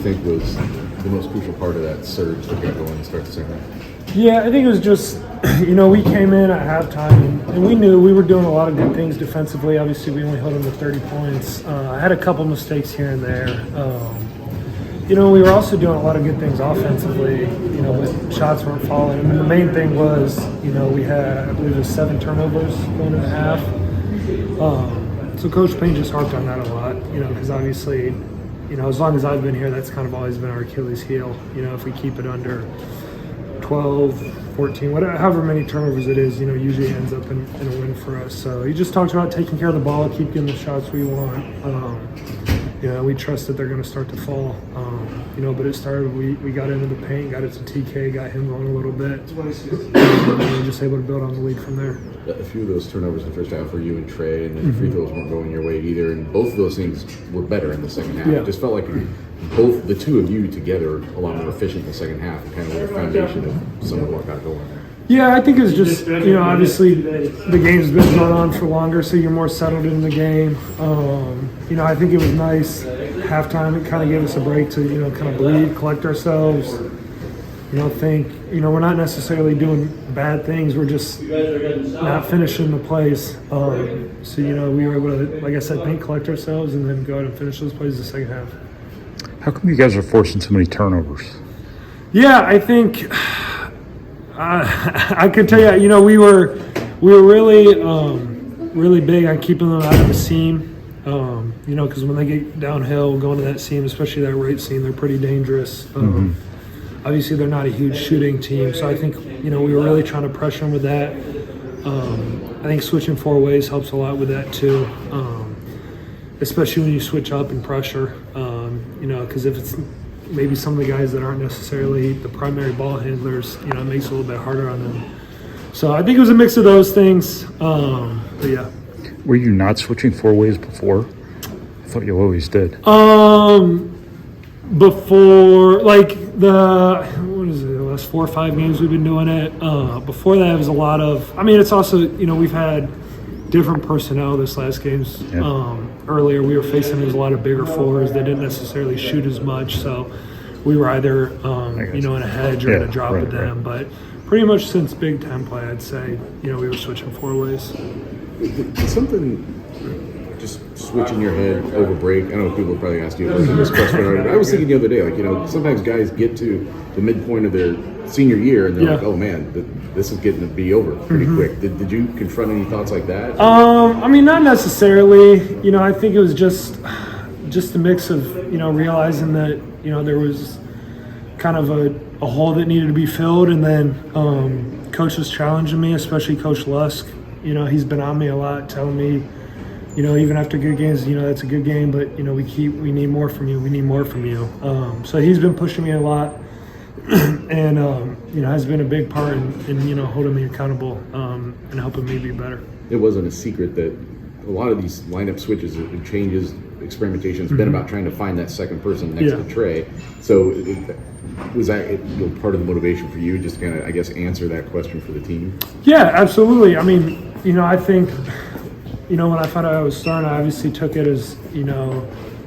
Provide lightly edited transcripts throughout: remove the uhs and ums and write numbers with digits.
you think was the most crucial part of that surge that got going to start the second half? Yeah, I think it was just, we came in at halftime, and we knew we were doing a lot of good things defensively. Obviously, we only held them to 30 points. I had a couple mistakes here and there. We were also doing a lot of good things offensively, but shots weren't falling. And the main thing was, we had, I believe it was 7 turnovers going in the half. So Coach Payne just harped on that a lot, because obviously, as long as I've been here, that's kind of always been our Achilles heel. If we keep it under 12, 14, whatever, however many turnovers it is, usually ends up in a win for us. So he just talked about taking care of the ball, keep getting the shots we want. We trust that they're going to start to fall. But it started, we got into the paint, got it to TK, got him going a little bit. And we were just able to build on the lead from there. A few of those turnovers in the first half were you and Trey, and the free throws weren't going your way either. And both of those things were better in the second half. It just felt like both the two of you together, a lot more efficient in the second half, and kind of were the foundation of some of what got going there. Yeah, I think it's just, obviously the game's been going on for longer, so you're more settled in the game. I think it was nice. Halftime, it kind of gave us a break to, kind of breathe, collect ourselves. We're not necessarily doing bad things. We're just not finishing the plays. We were able to, like I said, collect ourselves and then go out and finish those plays the second half. How come you guys are forcing so many turnovers? Yeah, I think I could tell you, we were really big on keeping them out of the seam. Because when they get downhill, going to that seam, especially that right seam, they're pretty dangerous. Obviously, they're not a huge shooting team, so I think, we were really trying to pressure them with that. I think switching 4 ways helps a lot with that, too, especially when you switch up and pressure, because if it's maybe some of the guys that aren't necessarily the primary ball handlers, it makes it a little bit harder on them. So I think it was a mix of those things, but yeah. Were you not switching 4 ways before? I thought you always did. Before, the last 4 or 5 games we've been doing it. Before that, it was a lot of, it's also, we've had different personnel this last games. Earlier, we were facing a lot of bigger fours that didn't necessarily shoot as much, so we were either, in a hedge or in a drop with them. But pretty much since Big Ten play, I'd say, we were switching 4 ways. Something just switch in your head over break. I know people probably asked you this question already. I was thinking the other day, sometimes guys get to the midpoint of their senior year and they're like, oh man, this is getting to be over pretty quick. Did you confront any thoughts like that? Not necessarily. I think it was just a mix of, realizing that, there was kind of a hole that needed to be filled, and then Coach was challenging me, especially Coach Lusk. He's been on me a lot, telling me, even after good games, that's a good game, but, we need more from you. We need more from you. So he's been pushing me a lot and, has been a big part in holding me accountable and helping me be better. It wasn't a secret that a lot of these lineup switches and changes, experimentations, been about trying to find that second person next to Trey. So was that part of the motivation for you, just to kind of, I guess, answer that question for the team? Yeah, absolutely. I think, when I found out I was starting, I obviously took it as,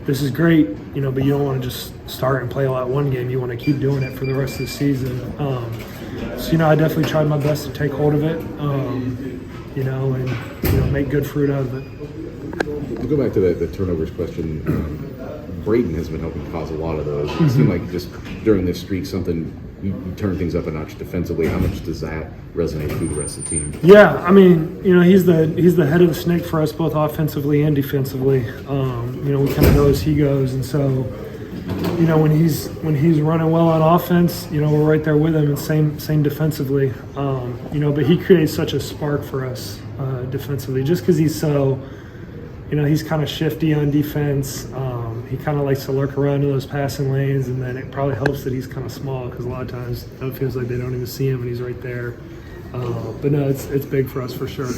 this is great, but you don't want to just start and play a lot one game. You want to keep doing it for the rest of the season. I definitely tried my best to take hold of it, and make good fruit out of it. To go back to the turnovers question, Braden has been helping cause a lot of those. It seemed like just during this streak, you turn things up a notch defensively. How much does that resonate through the rest of the team? Yeah, he's the head of the snake for us, both offensively and defensively. We kind of go as he goes, and so when he's running well on offense, we're right there with him, and same defensively. But he creates such a spark for us defensively, just because he's so, he's kind of shifty on defense. He kind of likes to lurk around in those passing lanes, and then it probably helps that he's kind of small, because a lot of times it feels like they don't even see him and he's right there. But no, it's big for us for sure.